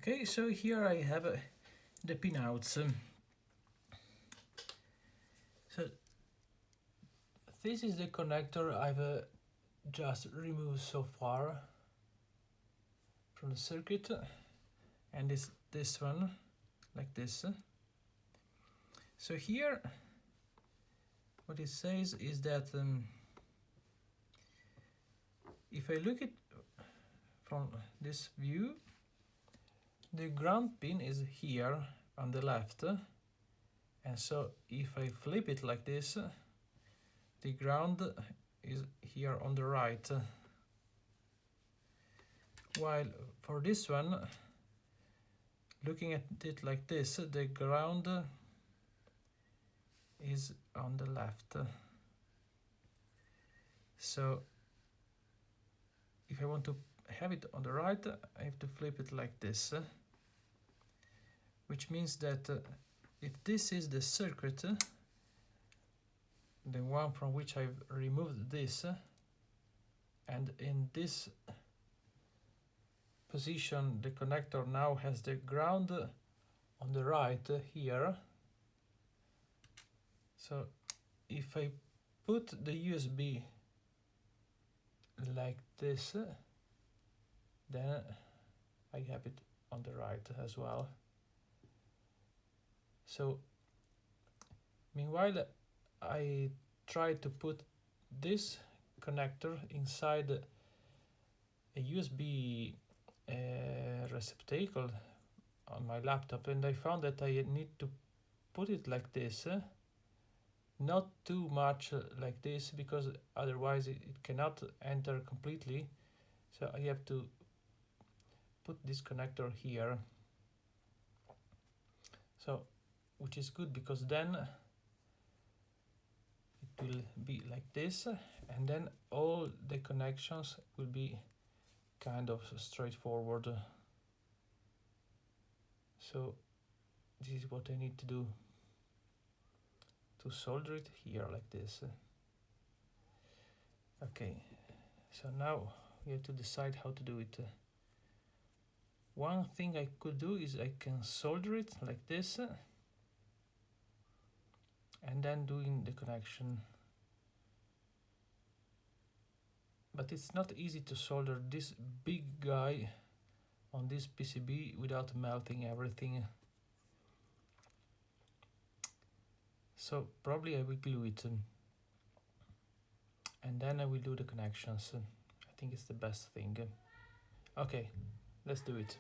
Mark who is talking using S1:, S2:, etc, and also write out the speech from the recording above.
S1: Okay, so here I have the pinouts. So this is the connector I've just removed so far from the circuit, and this one like this. So here what it says is that if I look at from this view, the ground pin is here on the left, and so if I flip it like this, the ground is here on the right, while for this one, looking at it like this, the ground is on the left. So if I want to have it on the right, I have to flip it like this, which means that if this is the circuit, the one from which I've removed this, and in this position the connector now has the ground on the right here. So if I put the USB like this, then I have it on the right as well. So meanwhile I try to put this connector inside a USB receptacle on my laptop, and I found that I need to put it like this, not too much like this, because otherwise it cannot enter completely. So I have to put this connector here, so which is good because then it will be like this, and then all the connections will be kind of straightforward. So this is what I need to do, to solder it here like this. Okay, so now we have to decide how to do it. One thing I could do is I can solder it like this, and then doing the connection. But it's not easy to solder this big guy on this PCB without melting everything. So probably I will glue it, and then I will do the connections. I think it's the best thing. Okay, let's do it.